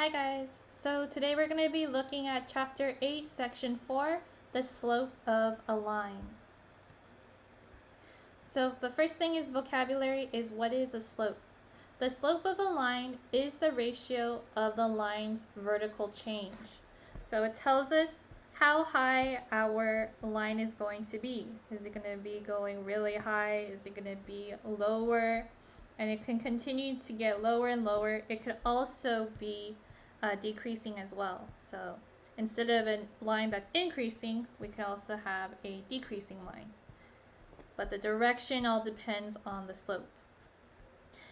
Hi guys, so today we're going to be looking at chapter 8 section 4, the slope of a line. So the first thing is vocabulary is what is a slope? The slope of a line is the ratio of the line's vertical change. So it tells us how high our line is going to be. Is it going to be going really high? Is it going to be lower? And it can continue to get lower and lower. It could also be decreasing as well. So instead of a line that's increasing, we can also have a decreasing line. But the direction all depends on the slope.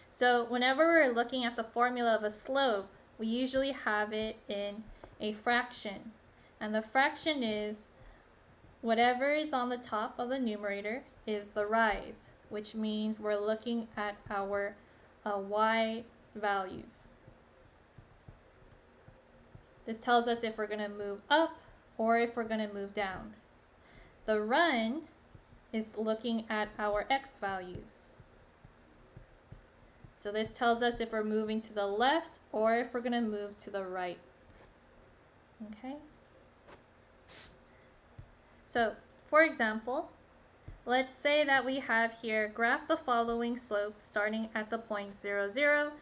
So whenever we're looking at the formula of a slope, we usually have it in a fraction. And the fraction is whatever is on the top of the numerator is the rise, which means we're looking at our y values. This tells us if we're going to move up or if we're going to move down. The run is looking at our x values. So this tells us if we're moving to the left or if we're going to move to the right. Okay? So, for example, let's say that we have here graph the following slope starting at the point 0, 0.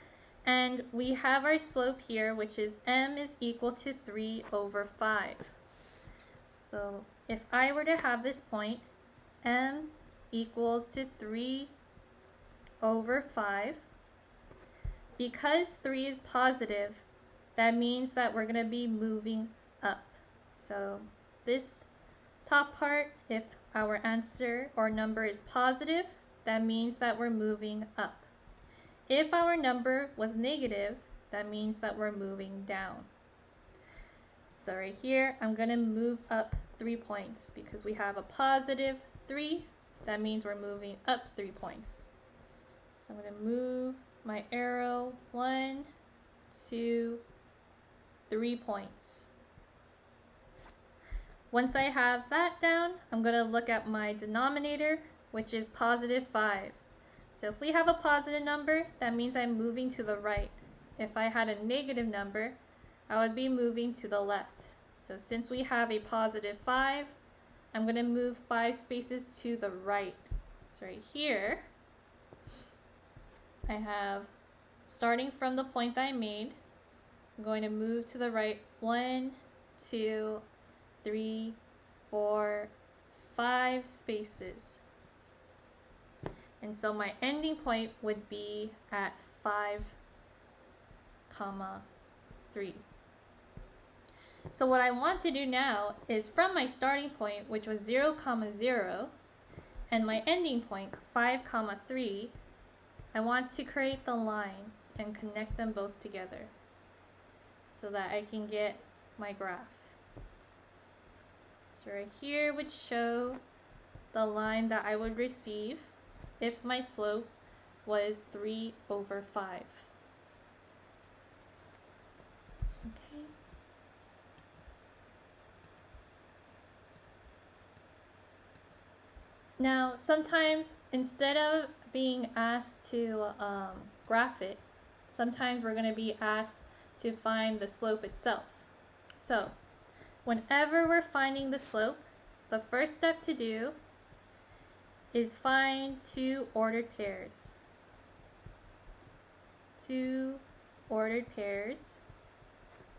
And we have our slope here, which is m is equal to 3 over 5. So if I were to have this point, m equals to 3 over 5. Because 3 is positive, that means that we're going to be moving up. So this top part, if our answer or number is positive, that means that we're moving up. If our number was negative, that means that we're moving down. So right here, I'm going to move up 3 points because we have a positive 3. That means we're moving up 3 points. So I'm going to move my arrow 1, 2, 3 points. Once I have that down, I'm going to look at my denominator, which is positive 5. So if we have a positive number, that means I'm moving to the right. If I had a negative number, I would be moving to the left. So since we have a positive 5, I'm going to move 5 spaces to the right. So right here, I have, starting from the point that I made, I'm going to move to the right 1, 2, 3, 4, 5 spaces. And so my ending point would be at 5, 3. So what I want to do now is from my starting point, which was 0, 0, and my ending point, 5, 3, I want to create the line and connect them both together so that I can get my graph. So right here would show the line that I would receive if my slope was 3 over 5. Okay. Now, sometimes instead of being asked to graph it, sometimes we're going to be asked to find the slope itself. So, whenever we're finding the slope, the first step to do is find 2 ordered pairs. 2 ordered pairs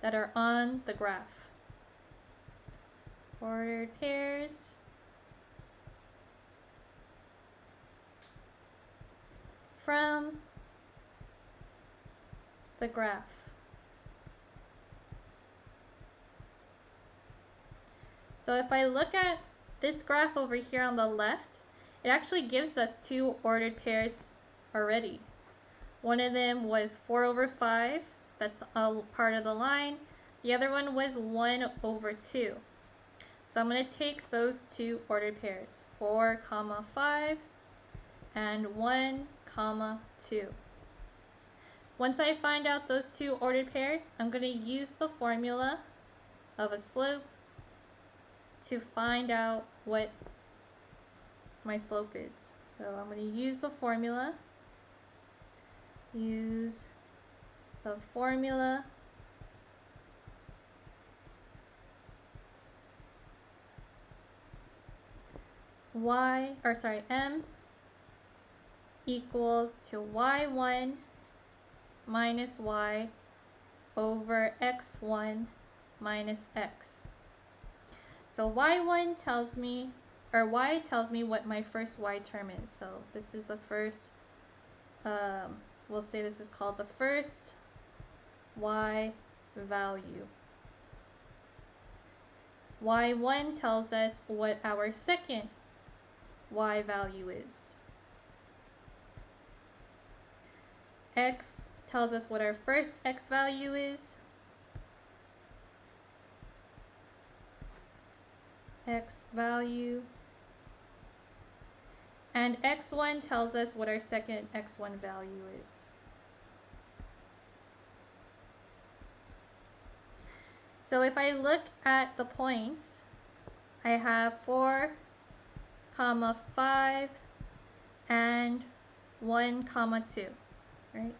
that are on the graph. Ordered pairs from the graph. So if I look at this graph over here on the left, it actually gives us 2 ordered pairs already. One of them was 4 over 5, that's a part of the line. The other one was 1 over 2. So I'm going to take those 2 ordered pairs, 4, 5, and 1, 2. Once I find out those 2 ordered pairs, I'm going to use the formula of a slope to find out what my slope is. So I'm going to use the formula. Use the formula m equals to y1 minus y over x1 minus x. So y1 tells me, or y tells me what my first y term is. So this is the first, we'll say this is called the first y value. y1 tells us what our second y value is. X tells us what our first x value is. X value. And x1 tells us what our second x1 value is. So if I look at the points, I have 4, 5, and 1, 2, right?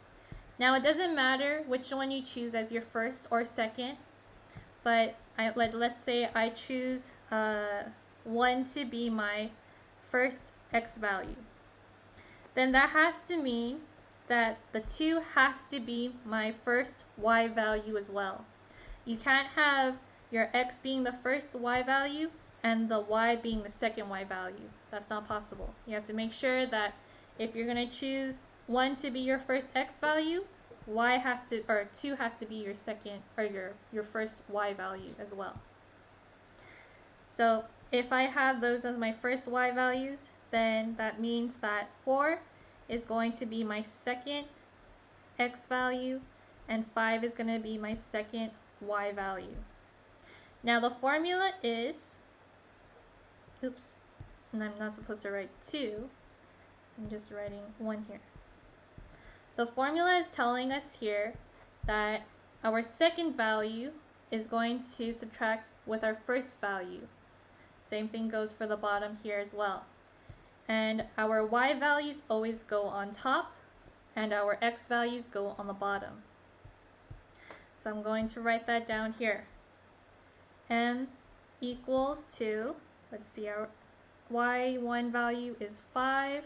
Now it doesn't matter which one you choose as your first or second, but let's say I choose 1 to be my first x value. Then that has to mean that the 2 has to be my first y value as well. You can't have your x being the first y value and the y being the second y value. That's not possible. You have to make sure that if you're going to choose 1 to be your first x value, y has to, or 2 has to be your second, or your first y value as well. So if I have those as my first y values, then that means that 4 is going to be my second x value, and 5 is going to be my second y value. Now the formula is, oops, and I'm not supposed to write 2, I'm just writing 1 here. The formula is telling us here that our second value is going to subtract with our first value. Same thing goes for the bottom here as well. And our y values always go on top, and our x values go on the bottom. So I'm going to write that down here. M equals to, let's see, our y1 value is 5.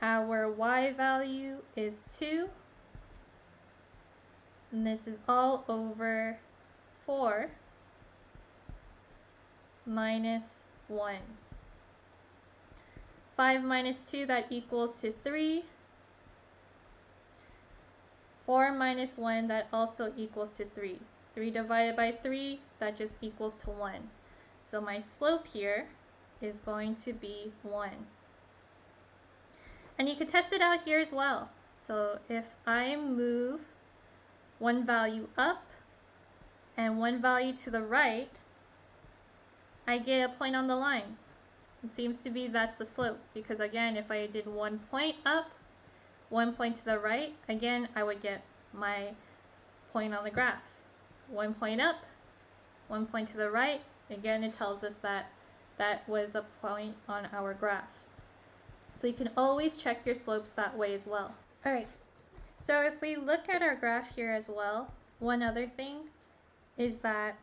Our y value is 2. And this is all over 4 minus 1. 5 minus 2, that equals to 3. 4 minus 1, that also equals to 3. 3 divided by 3, that just equals to 1. So my slope here is going to be 1. And you can test it out here as well. So if I move one value up and one value to the right, I get a point on the line. It seems to be that's the slope, because again, if I did 1 point up, 1 point to the right, again, I would get my point on the graph. 1 point up, 1 point to the right, again, it tells us that that was a point on our graph. So you can always check your slopes that way as well. All right, so if we look at our graph here as well, one other thing is that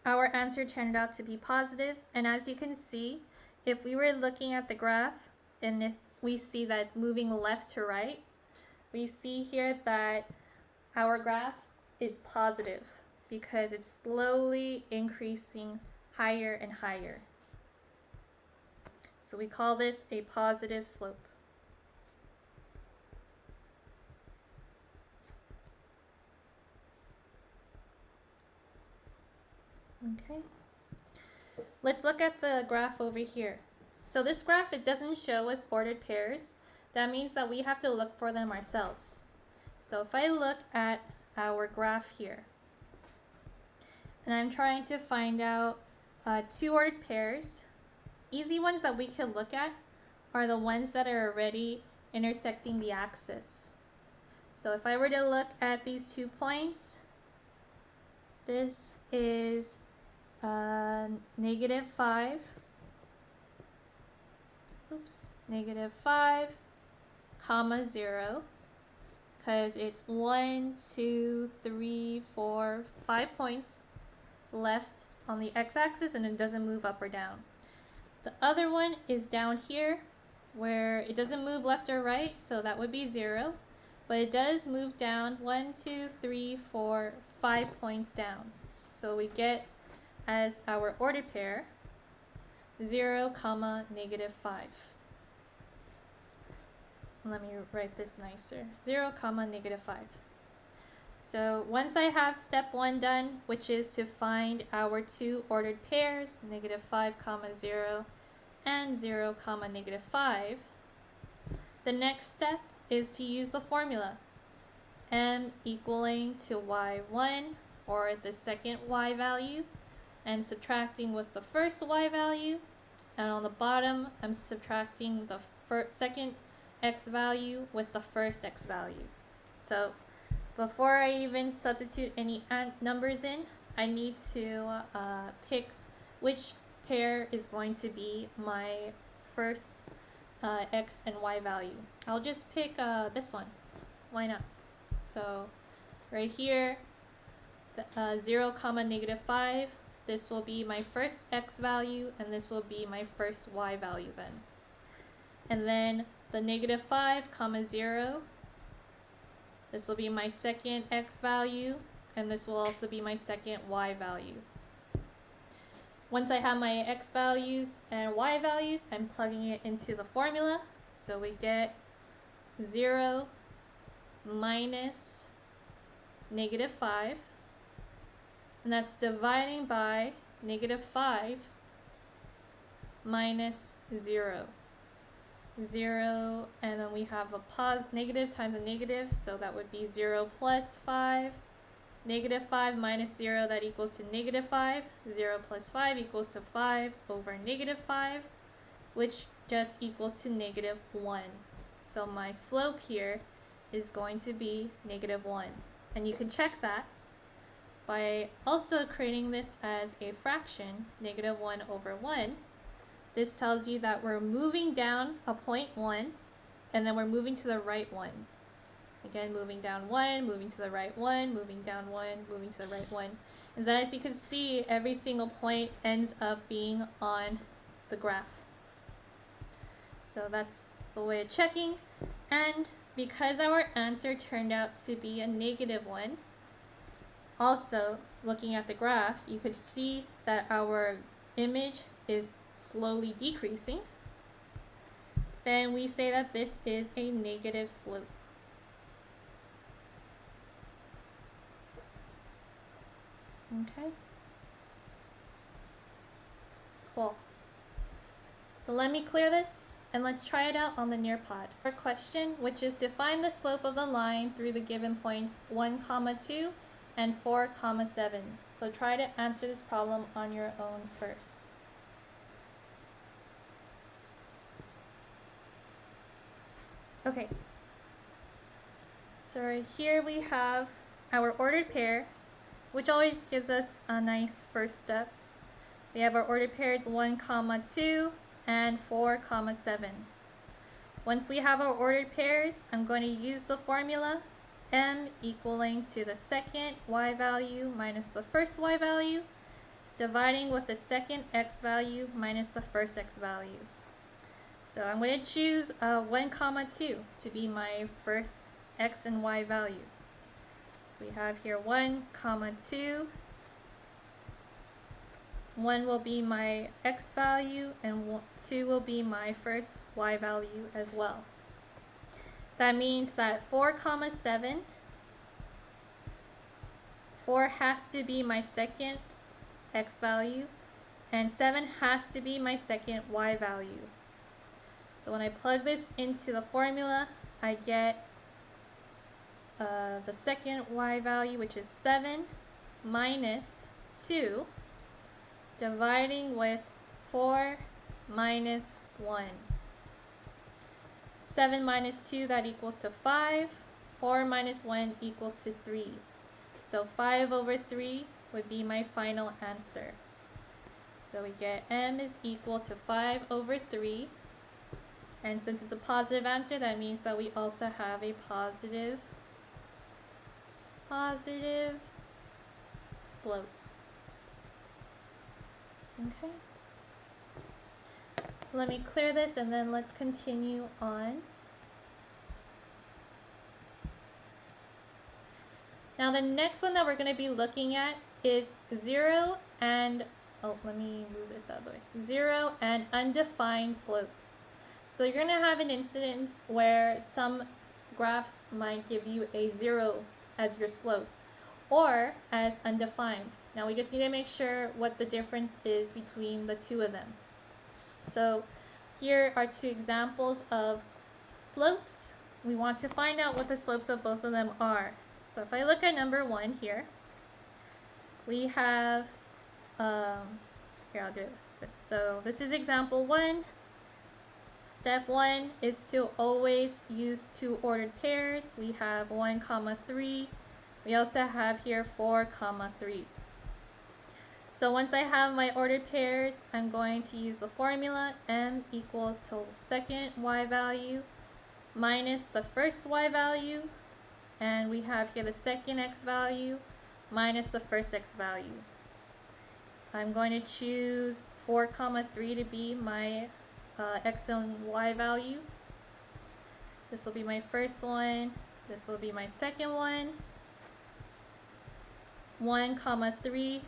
our answer turned out to be positive. And as you can see, if we were looking at the graph and we see that it's moving left to right, we see here that our graph is positive because it's slowly increasing higher and higher. So we call this a positive slope. Okay. Let's look at the graph over here. So this graph, it doesn't show us ordered pairs. That means that we have to look for them ourselves. So if I look at our graph here, and I'm trying to find out 2 ordered pairs, easy ones that we can look at are the ones that are already intersecting the axis. So if I were to look at these 2 points, this is -5, -5, comma 0, because it's 1, 2, 3, 4, 5 points left on the x-axis, and it doesn't move up or down. The other one is down here where it doesn't move left or right, so that would be 0. But it does move down 1, 2, 3, 4, 5 points down. So we get as our ordered pair 0, negative 5. Let me write this nicer. 0, negative 5. So once I have step 1 done, which is to find our two ordered pairs, negative 5, 0, and 0, negative 5, the next step is to use the formula. M equaling to y1, or the second y value, and subtracting with the first y value. And on the bottom, I'm subtracting the second x value with the first x value. So before I even substitute any numbers in, I need to pick which pair is going to be my first x and y value. I'll just pick this one. Why not? So right here, 0, negative 5, this will be my first x value, and this will be my first y value then. And then the negative 5, 0, this will be my second x value, and this will also be my second y value. Once I have my x values and y values, I'm plugging it into the formula. So we get 0 minus negative 5, and that's dividing by negative 5 minus 0. 0, and then we have a negative times a negative, so that would be 0 plus 5. Negative 5 minus 0, that equals to negative 5. 0 plus 5 equals to 5 over negative 5, which just equals to negative 1. So my slope here is going to be negative 1. And you can check that by also creating this as a fraction, negative 1 over 1. This tells you that we're moving down a point 1, and then we're moving to the right 1. Again, moving down 1, moving to the right 1, moving down 1, moving to the right 1. And so as you can see, every single point ends up being on the graph. So that's the way of checking. And because our answer turned out to be a negative 1, also looking at the graph, you could see that our image is slowly decreasing. Then we say that this is a negative slope. Okay. Cool. So let me clear this and let's try it out on the Nearpod. Our question, which is to find the slope of the line through the given points 1, 2, and 4, 7. So try to answer this problem on your own first. Okay. So right here we have our ordered pairs, which always gives us a nice first step. We have our ordered pairs 1, 2, and 4, 7. Once we have our ordered pairs, I'm going to use the formula m equaling to the second y value minus the first y value, dividing with the second x value minus the first x value. So I'm going to choose 1, 2 to be my first x and y value. So we have here 1, 2. 1 will be my x value, and 2 will be my first y value as well. That means that 4, 7, 4 has to be my second x value, and 7 has to be my second y value. So when I plug this into the formula, I get the second y value, which is 7 minus 2, dividing with 4 minus 1. 7 minus 2, that equals to 5. 4 minus 1 equals to 3. So 5 over 3 would be my final answer. So we get m is equal to 5 over 3. And since it's a positive answer, that means that we also have a positive slope. Okay. let me clear this and then let's continue on. Now the next one that we're going to be looking at is 0 and, oh, let me move this out of the way, 0 and undefined slopes. So you're going to have an instance where some graphs might give you a 0 as your slope or as undefined. Now we just need to make sure what the difference is between the two of them. So here are two examples of slopes. We want to find out what the slopes of both of them are. So if I look at number 1 here, we have, here I'll do this. So this is example 1. Step 1 is to always use two ordered pairs. We have 1, 3. We also have here 4, 3. So once I have my ordered pairs, I'm going to use the formula m equals to second y value minus the first y value, and we have here the second x value minus the first x value. I'm going to choose 4, 3 to be my x and y value. This will be my first one. This will be my second one. 1, 3.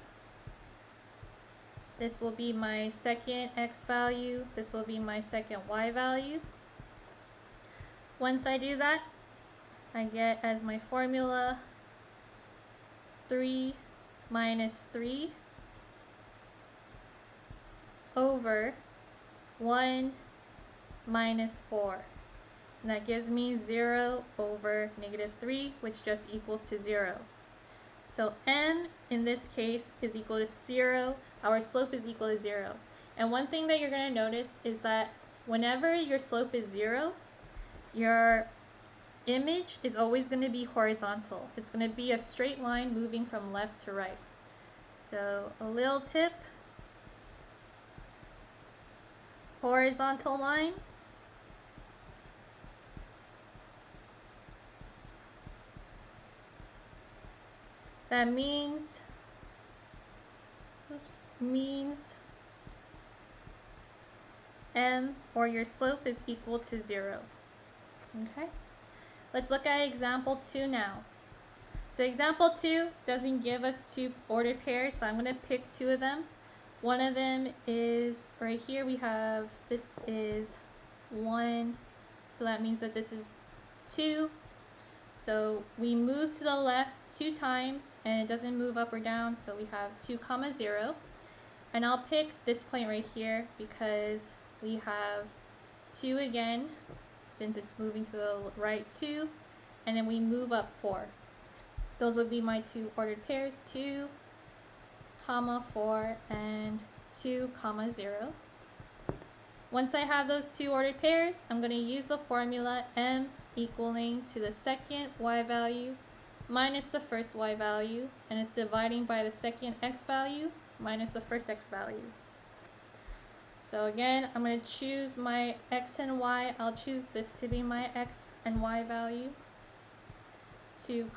This will be my second x value. This will be my second y value. Once I do that, I get as my formula 3 minus 3 over 1 minus 4. And that gives me 0 over negative 3, which just equals to 0. So m in this case is equal to 0. Our slope is equal to 0. And one thing that you're going to notice is that whenever your slope is 0, your image is always going to be horizontal. It's going to be a straight line moving from left to right. So a little tip, horizontal line. That means, means m, or your slope, is equal to 0. Okay? Let's look at example 2 now. So example 2 doesn't give us two ordered pairs, so I'm going to pick two of them. One of them is right here. We have, this is 1, so that means that this is 2. So we move to the left 2 times and it doesn't move up or down, so we have 2, 0. And I'll pick this point right here because we have 2 again, since it's moving to the right 2, and then we move up 4. Those will be my two ordered pairs, 2, 4, and 2, 0. Once I have those two ordered pairs, I'm going to use the formula m equaling to the second y value minus the first y value, and it's dividing by the second x value minus the first x value. So again, I'm going to choose my x and y. I'll choose this to be my x and y value. 2,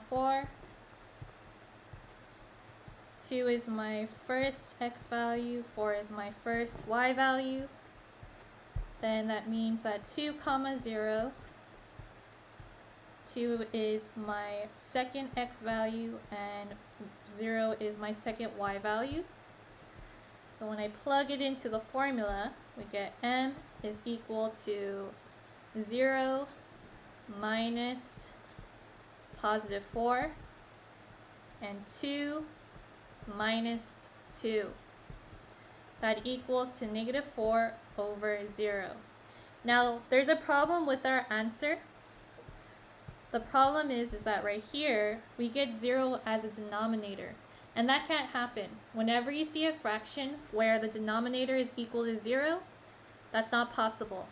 4. 2 is my first x value, 4 is my first y value. Then that means that 2, 0, 2 is my second x value, and 0 is my second y value. So when I plug it into the formula, we get m is equal to 0 minus positive 4 and 2 minus 2. That equals to negative 4 over 0. Now there's a problem with our answer. The problem is that right here we get 0 as a denominator, and that can't happen. Whenever you see a fraction where the denominator is equal to 0, that's not possible.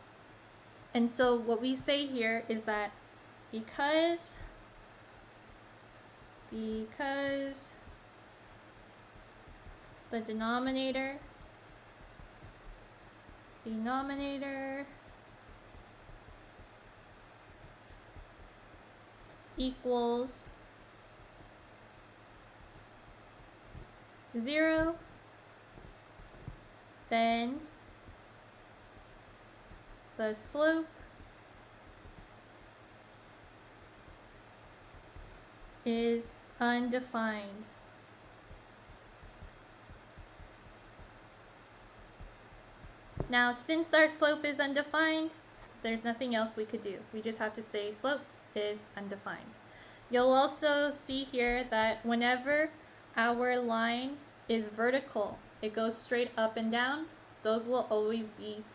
And so what we say here is that because the denominator equals 0, then the slope is undefined. Now, since our slope is undefined, there's nothing else we could do. We just have to say slope is undefined. You'll also see here that whenever our line is vertical, it goes straight up and down, those will always be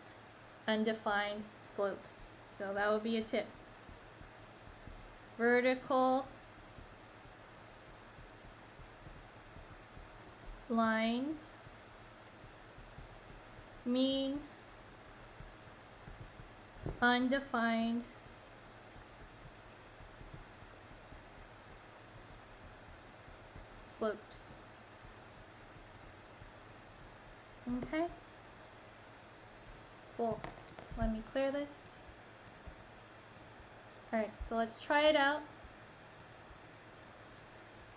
undefined slopes. So that would be a tip. Vertical lines mean undefined slopes. Okay? Cool. Let me clear this. Alright, so let's try it out.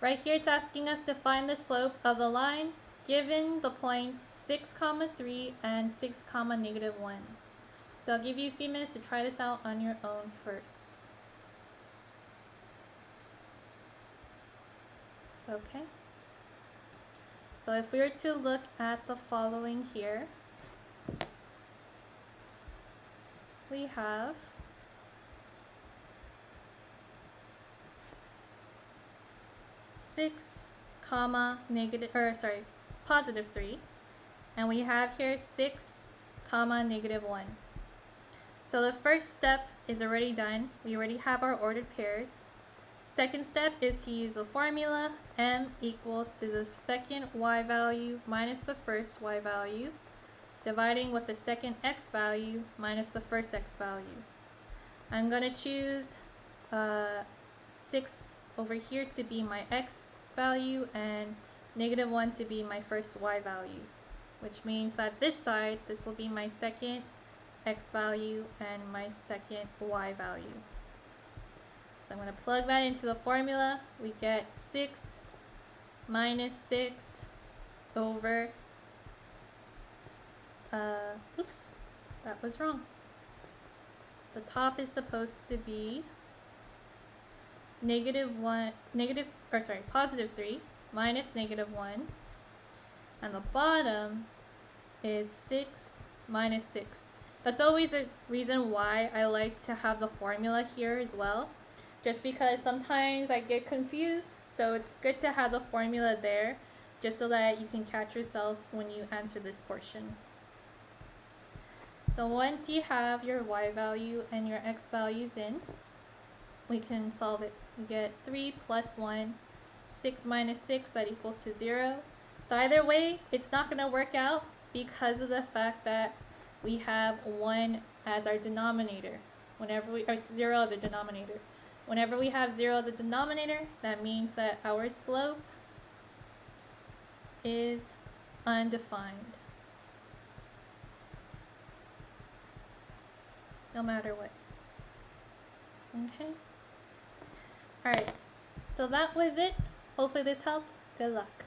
Right here it's asking us to find the slope of the line given the points 6, 3 and 6, -1. So I'll give you a few minutes to try this out on your own first. Okay. So if we were to look at the following here, we have +3, and we have here 6, -1. So the first step is already done. We already have our ordered pairs. Second step is to use the formula m equals to the second y value minus the first y value, dividing with the second x value minus the first x value. I'm going to choose 6 over here to be my x value and -1 to be my first y value, which means that this side, this will be my second x value and my second y value. So I'm going to plug that into the formula. We get 6 minus 6 over, oops, that was wrong. The top is supposed to be +3 minus -1, and the bottom is 6 minus 6. That's always a reason why I like to have the formula here as well, just because sometimes I get confused, so it's good to have the formula there just so that you can catch yourself when you answer this portion. So once you have your y value and your x values in, we can solve it. We get 3 plus 1, 6 minus 6, that equals to 0. So either way, it's not going to work out because of the fact that we have 1 as our denominator, or 0 as our denominator. Whenever we have 0 as a denominator, that means that our slope is undefined, no matter what. Okay? Alright, so that was it. Hopefully this helped. Good luck.